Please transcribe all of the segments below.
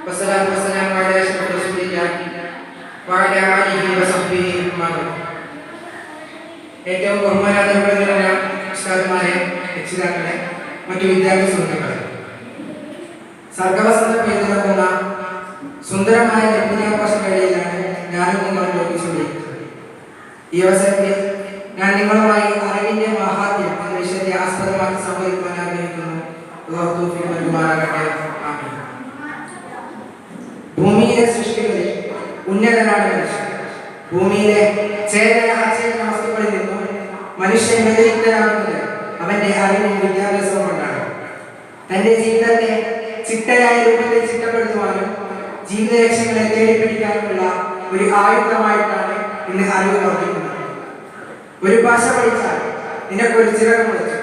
والصلاة والسلام على أشرف رسول الله وعلى آله وصحبه أجمعين. ഏറ്റവും ബഹുമാനാദരവുള്ള ഉസ്താദുമാരെ, രക്ഷിതാക്കളെ, മറ്റു വിദ്യാർത്ഥി സുഹൃത്തുക്കളെ, സർഗവസന്ത പെയ്തിറങ്ങുന്ന സുന്ദരമായ വിദ്യാഭ്യാസ വേളയിലാണ് ഞാനും നിങ്ങളും ചോദിച്ചുകൊണ്ടിരിക്കുന്നത്. ഈ അവസരത്തിൽ ഞാൻ നിങ്ങളുമായി അറിവിന്റെ മഹാത്മ്യം എന്ന വിഷയത്തെ ആസ്പദമാക്കി സംവദിക്കുവാൻ ആഗ്രഹിക്കുന്നു. ഭൂമിയിലെ സൃഷ്ടികളിൽ ഉന്നതനാണ് മനുഷ്യൻ. ഭൂമിയിലെ ചേതന അചേതന വസ്തുക്കളിൽ നിന്നും മനുഷ്യൻ വ്യതിരിക്തനാകുന്നത് അവന്റെ അറിവും വിദ്യാഭ്യാസവും കൊണ്ടാണ്. തന്റെ ജീവിതത്തെ ചിട്ടയായ രൂപത്തിൽ ചിട്ടപ്പെടുത്തുവാനും ജീവിത ലക്ഷ്യങ്ങളെ തേടിപ്പിടിക്കാനുമുള്ള ഒരു ആയുധമായിട്ടാണ് ഇന്ന് അറിവ് വർദ്ധിക്കുന്നത്. ഒരു ഭാഷ പഠിച്ചാൽ നിനക്കൊരു ചിറക് മുളച്ചു,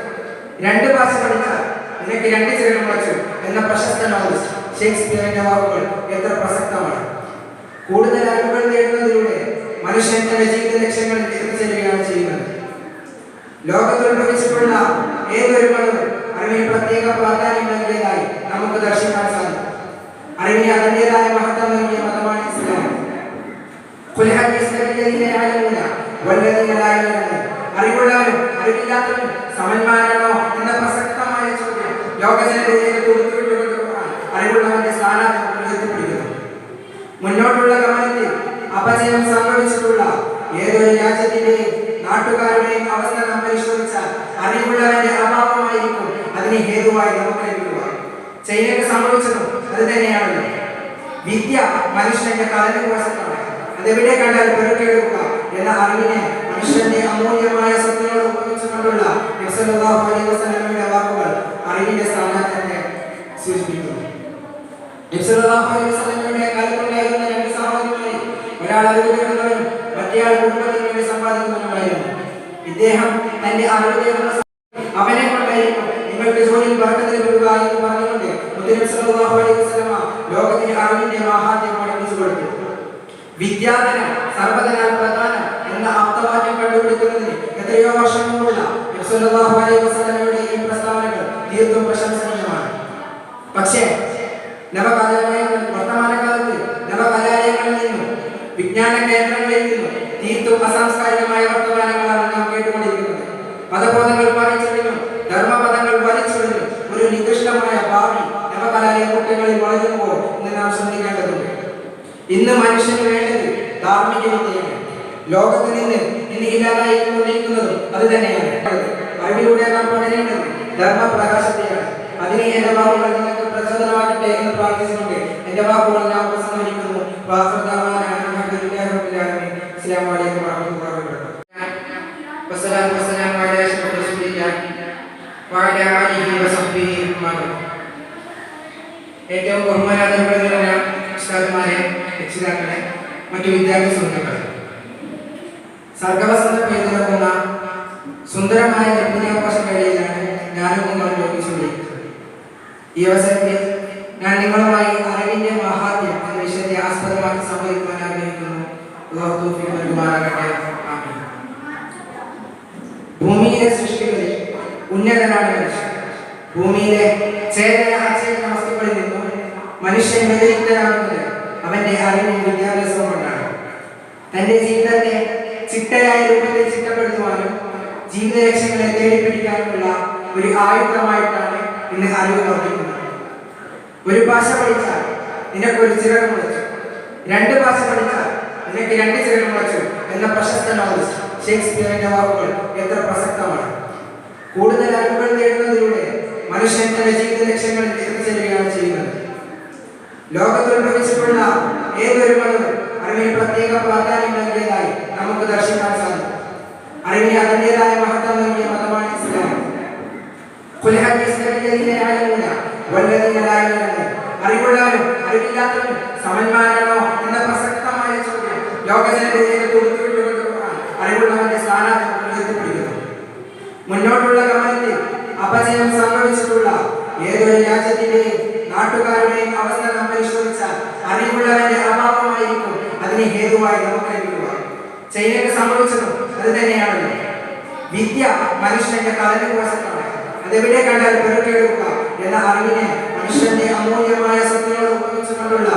രണ്ട് ഭാഷ പഠിച്ചാൽ നിനക്ക് രണ്ട് ചിറക് മുളച്ചു എന്ന പ്രശസ്ത നോവലിസ്റ്റ് ഷേക്സ്പിയറിന്റെ വാക്കുകൾ എത്ര പ്രസക്തമാണ്. കൂടുതൽ അറിവുകൾ നേടുന്നതിലൂടെ മനുഷ്യൻ തന്റെ ജീവിത ലക്ഷ്യങ്ങളിൽ എത്തിച്ചേരുകയാണ് ചെയ്യുന്നത്. ലോകത്തുദ്ഭവിച്ചിട്ടുള്ള ഏതൊരു മതവും അറിവിന് പ്രത്യേക പ്രാധാന്യം നൽകിയതായി നമുക്ക് ദർശിക്കാൻ സാധിക്കും. അറിവിന് അതിൻ്റെതായ മഹത്വം നൽകിയ മതമാണ് ഇസ്ലാം. അറിവുള്ളവരും അറിവില്ലാത്തവരും സമന്മാരാണോ എന്ന പ്രസക്തമായ ചോദ്യം അറിവുള്ളവന്റെ സ്ഥാനാർത്ഥം ഉയർത്തിപ്പിടിക്കുന്നു. മുന്നോട്ടുള്ള ഗമനത്തിൽ അപജയം സംഭവിച്ചിട്ടുള്ള ഏതൊരു രാജ്യത്തിന്റെയും നാട്ടുകാരുടെയും അവസ്ഥ നാം പരിശോധിച്ചാൽ അറിവുള്ളവന്റെ അഭാവമായിരിക്കും അതിന് ഹേതുവായി നമുക്ക് ലഭിക്കുക. ചൈനയ്ക്ക് സംഭവിച്ചതും അത് തന്നെയാണല്ലോ. വിദ്യ മനുഷ്യന്റെ കാലവികാസത്താണ്. അതെവിടെ കണ്ടാൽ പെറുക്കിയെടുക്കുക എന്ന അറിവിനെ മനുഷ്യന്റെ അമൂല്യമായ സ്വത്തിനോട് ഉപയോഗിച്ചുകൊണ്ടുള്ള നബി സല്ലല്ലാഹു അലൈഹി വസല്ലമയുടെ വാക്കുകൾ അറിവിന്റെ സ്ഥാനത്തെ സൂചിപ്പിക്കുന്നു. നബി സല്ലല്ലാഹു അലൈഹി വസല്ലമയുടെ കാലത്തുണ്ടായിരുന്ന രണ്ട് സഹോദരന്മാരിൽ ഒരാൾ അറിവ് നേടുന്നവനും മറ്റേയാൾ കുടുംബത്തിന് വേണ്ടി സമ്പാദിക്കുന്നവനുമായിരുന്നു. ഇദ്ദേഹം തന്റെ അറിവ് നേടുന്ന അവനെ കൊണ്ടായിരിക്കും നിങ്ങൾക്ക് ജോലിയിൽ ബർക്കത്ത് ലഭിക്കുക എന്ന് പറഞ്ഞുകൊണ്ട് മുത്തനബി സല്ലല്ലാഹു അലൈഹി വസല്ലമ ലോകത്തിന് അറിവിന്റെ മഹാത്മ്യം പഠിപ്പിച്ചു കൊടുത്തു. വിദ്യാധനം സർവ്വധനാൽ പ്രധാനം എന്ന ആപ്തവാക്യം കണ്ടുപിടിക്കുന്നതിന് എത്രയോ വർഷം മുമ്പുള്ള നബി സല്ലല്ലാഹു അലൈഹി വസല്ലമയുടെ ഈ പ്രസ്താവനകൾ തീർത്തും പ്രശംസനീയമാണ്. പക്ഷേ വർത്തമാനകാലത്ത് നവകലാലയങ്ങളിൽ നിന്നും വിജ്ഞാന കേന്ദ്രങ്ങളിൽ നിന്നും തീർത്തും അസാംസ്കാരികമായ വർത്തമാനങ്ങളാണ് നാം കേട്ടുകൊണ്ടിരിക്കുന്നത്. പദബോധങ്ങൾ പാലിച്ചതിനും ധർമ്മപദങ്ങൾ വലിച്ചതിനും ഒരു നികൃഷ്ടമായ ഭാവി നവകലാലയ കുട്ടികളിൽ വളരുമ്പോൾ എന്ന് നാം ശ്രദ്ധിക്കേണ്ടതുണ്ട്. ഇന്ന് മനുഷ്യന് വേണ്ടത് ധാർമ്മിക വിദ്യയാണ്. ലോകത്ത് നിന്ന് ഇന്ന് ഇല്ലാതായിക്കൊണ്ടിരിക്കുന്നതും അത് തന്നെയാണ്. അറിവിലൂടെ നാം പകരേണ്ടത് ധർമ്മപ്രകാശത്തെയാണ്. അതിന് എന്റെ വാക്കുകൾ നിങ്ങൾക്ക് പ്രചോദനമാകട്ടെ എന്ന് പ്രാർത്ഥിച്ചുകൊണ്ട് എന്റെ വാക്കുകൾ ഞാൻ ഉപസംഹരിക്കുന്നു. അസ്സലാമു അലൈക്കും വറഹ്മത്തുള്ളാഹി വബറകാതുഹു. വസ്സലാത്തു വസ്സലാമു അലാ അഷ്റഫി റസൂലില്ലാഹി വഅലാ ആലിഹി വസഹ്ബിഹി അജ്മഈൻ. ഏറ്റവും ബഹുമാനാദരവുള്ള ഉസ്താദുമാരെ, രക്ഷിതാക്കളെ, മറ്റു വിദ്യാർത്ഥി സുഹൃത്തുക്കളെ, സർഗവസന്ത പെയ്തിറങ്ങുന്ന സുന്ദരമായ വിദ്യാഭ്യാസ വേളയിലാണ് ഞാനും നിങ്ങളും ചോദിച്ചുകൊണ്ടിരിക്കുന്നത്. ഈ അവസരത്തിൽ ഞാൻ നിങ്ങളുമായി അറിവിന്റെ മഹാത്മ്യം എന്ന വിഷയത്തെ ആസ്പദമാക്കി സംവദിക്കുവാൻ ആഗ്രഹിക്കുന്നു. ഭൂമിയിലെ സൃഷ്ടികളിൽ ഉന്നതനാണ് മനുഷ്യൻ. ഭൂമിയിലെ ചേതന അചേതന വസ്തുക്കളിൽ നിന്നും മനുഷ്യൻ വ്യതിരിക്തനാകുന്നത് അവന്റെ അറിവും വിദ്യാഭ്യാസവും കൊണ്ടാണ്. തന്റെ ജീവിതത്തെ ചിട്ടയായ രൂപത്തിൽ ചിട്ടപ്പെടുത്തുവാനും ജീവിത ലക്ഷ്യങ്ങളെ തേടിപ്പിടിക്കാനുമുള്ള ഒരു ആയുധമായിട്ടാണ് ഇന്ന് അറിവ് വർദ്ധിക്കുന്നത്. ഒരു ഭാഷ പഠിച്ചാൽ നിനക്കൊരു ചിറക് മുളച്ചു, രണ്ട് ഭാഷ പഠിച്ചാൽ നിനക്ക് രണ്ട് ചിറക് മുളച്ചു എന്ന പ്രശസ്ത നോവലിസ്റ്റ് ഷേക്സ്പിയറിന്റെ വാക്കുകൾ എത്ര പ്രസക്തമാണ്. കൂടുതൽ അറിവുകൾ നേടുന്നതിലൂടെ മനുഷ്യൻ തന്റെ ജീവിത ലക്ഷ്യങ്ങളിൽ എത്തിച്ചേരുകയാണ് ചെയ്യുന്നത്. ലോകത്തുദ്ഭവിച്ചിട്ടുള്ള ഏതൊരു മതവും അറിവിന് പ്രത്യേക പ്രാധാന്യം നൽകിയതായി നമുക്ക് ദർശിക്കാൻ സാധിക്കും. അറിവിന് അതിൻ്റെതായ മഹത്വം നൽകിയ മതമാണ് ഇസ്ലാം. അറിവുള്ളവരും അറിവില്ലാത്തവരും സമന്മാരാണോ എന്ന പ്രസക്തമായ ചോദ്യം അറിവുള്ളവന്റെ സ്ഥാനാർത്ഥം ഉയർത്തിപ്പിടിക്കുന്നു. മുന്നോട്ടുള്ള ഗമനത്തിൽ അപജയം സംഭവിച്ചിട്ടുള്ള ഏതൊരു രാജ്യത്തിന്റെയും നാട്ടുകാരുടെയും അവസ്ഥ നാം പരിശോധിച്ചാൽ അറിവുള്ളവന്റെ അഭാവമായിരിക്കും അതിന് ഹേതുവായി നമുക്ക് ലഭിക്കുക. ചൈനയ്ക്ക് സംഭവിച്ചതും അത് തന്നെയാണല്ലോ. വിദ്യ മനുഷ്യന്റെ കാലവികാസത്താണ്. അതെവിടെ കണ്ടാൽ പെറുക്കിയെടുക്കുക എന്ന അറിവിനെ മനുഷ്യന്റെ അമൂല്യമായ സ്വത്തിനോട് ഉപയോഗിച്ചുകൊണ്ടുള്ള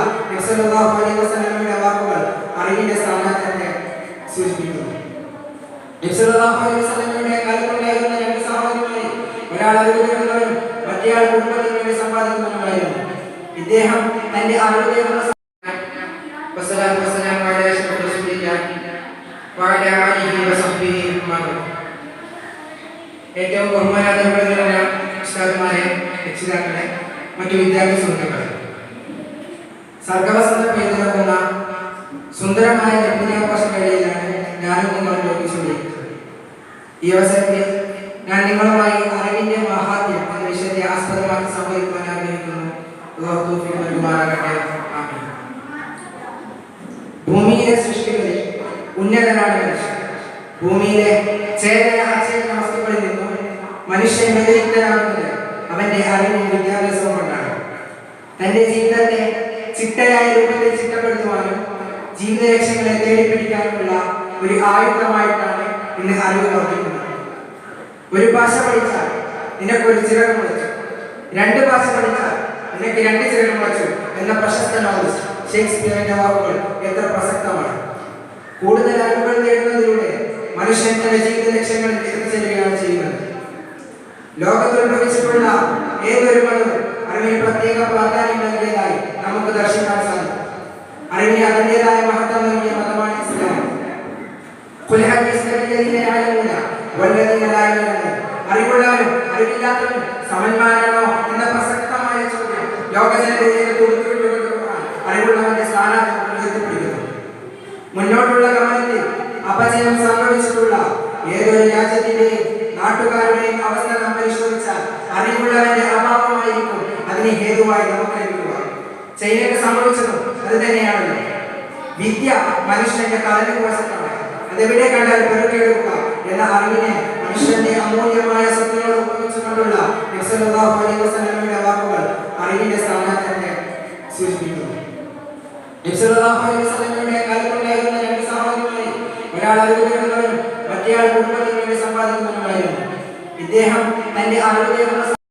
നബി സല്ലല്ലാഹു അലൈഹി വസല്ലമയുടെ കാലത്തുണ്ടായിരുന്ന രണ്ട് സഹോദരന്മാരിൽ ഒരാൾ അറിവ് നേടുന്നവനും മറ്റേയാൾ കുടുംബത്തിന് വേണ്ടി സമ്പാദിക്കുന്നവനുമായിരുന്നു. ഇദ്ദേഹം തന്റെ അറിവ് നേടുന്ന വസ്സലാത്തു വസ്സലാമു അലാ അഷ്റഫി റസൂലില്ലാഹി വഅലാ ആലിഹി വസഹ്ബിഹി അജ്മഈൻ. ഏറ്റവും ബഹുമാനാദരവുള്ള ഉസ്താദുമാരെ, രക്ഷിതാക്കളെ, മറ്റു വിദ്യാർത്ഥി സുഹൃത്തുക്കളെ, സർഗവസന്ത പെയ്തിറങ്ങുന്ന സുന്ദരമായ ലഭ്യാവകാശ വേളയിലാണ് ഞാനും നിങ്ങളും യോഗിച്ചുകൊണ്ടിരിക്കുന്നത്. ഈ അവസരത്തിൽ ഞാൻ നിങ്ങളുമായി അറിവിന്റെ മഹാത്മ്യം എന്ന വിഷയത്തെ ആസ്പദമാക്കി സംവദിക്കുവാൻ ആഗ്രഹിക്കുന്നു. അല്ലാഹു തൗഫീഖ് നൽകുമാറാകട്ടെ. ആമീൻ. ഭൂമിയിലെ സൃഷ്ടികളിൽ ഉന്നതനാണ് മനുഷ്യൻ. ഭൂമിയിലെ ചേതന അചേതന വസ്തുക്കളിൽ നിന്നും മനുഷ്യൻ വ്യതിരിക്തനാകുന്നത് അവന്റെ അറിവും വിദ്യാഭ്യാസവും കൊണ്ടാണ്. തന്റെ ജീവിതത്തെ ചിട്ടയായ രൂപത്തിൽ ചിട്ടപ്പെടുത്തുവാനും ജീവിത ലക്ഷ്യങ്ങളെ തേടിപ്പിടിക്കാനുമുള്ള ഒരു ആയുധമായിട്ടാണ് ഇന്ന് അറിവ് വർദ്ധിക്കുന്നത്. ഒരു ഭാഷ പഠിച്ചാൽ നിനക്കൊരു ചിറക് മുളച്ചു, രണ്ട് ഭാഷ പഠിച്ചാൽ നിനക്ക് രണ്ട് ചിറക് മുളച്ചു എന്ന പ്രശസ്ത നോവലിസ്റ്റ് ഷേക്സ്പിയറിന്റെ വാക്കുകൾ എത്ര പ്രസക്തമാണ്. കൂടുതൽ അറിവുകൾ നേടുന്നതിലൂടെ മനുഷ്യൻ തന്റെ ജീവിത ലക്ഷ്യങ്ങളിൽ എത്തിച്ചേരുകയാണ് ചെയ്യുന്നത്. ലോകത്തുദ്ഭവിച്ചിട്ടുള്ള ഏതൊരു മതവും അറിവിന് പ്രത്യേക പ്രാധാന്യം നൽകിയതായി നമുക്ക് ദർശിക്കാൻ സാധിക്കും. അറിവിന് അതിൻ്റെതായ മഹത്വം നൽകിയ മതമാണ് ഇസ്ലാം. അറിവുള്ളവരും അറിവില്ലാത്തവരും സമന്മാരാണോ എന്ന പ്രസക്തമായ ചോദ്യം അറിവുള്ളവന്റെ സ്ഥാനാർത്ഥം ഉയർത്തിപ്പിടിക്കുന്നു. മുന്നോട്ടുള്ള ഗമനത്തിൽ അപജയം സംഭവിച്ചിട്ടുള്ള ഏതൊരു രാജ്യത്തിന്റെയും നാട്ടുകാരുടെയും അവസ്ഥ നാം പരിശോധിച്ചാൽ അറിവുള്ളവന്റെ അഭാവമായിരിക്കും അതിന് ഹേതുവായി നമുക്ക് ലഭിക്കുക. ചൈനയ്ക്ക് സംഭവിച്ചതും അത് തന്നെയാണല്ലോ. വിദ്യ മനുഷ്യന്റെ കടന്നുപോസത്താണ്. അതെവിടെ കണ്ടാൽ പെറുക്കിയെടുക്കുക എന്ന അറിവിനെ മനുഷ്യന്റെ അമൂല്യമായ സ്വത്തിനോട് ഉപയോഗിച്ചുകൊണ്ടുള്ള നബി സല്ലല്ലാഹു അലൈഹി വസല്ലമയുടെ വാക്കുകൾ അറിവിന്റെ സ്ഥാനത്തെ സൂചിപ്പിക്കുന്നു. നബി സല്ലല്ലാഹു അലൈഹി വസല്ലമയുടെ കാലത്തുണ്ടായിരുന്ന രണ്ട് സഹോദരന്മാരിൽ ഒരാൾ അറിവ് നേടുന്നവനും മറ്റേയാൾ കുടുംബത്തിന് വേണ്ടി സമ്പാദിക്കുന്നവനുമായിരുന്നു. ഇദ്ദേഹം തന്റെ അറിവ് നേടുന്ന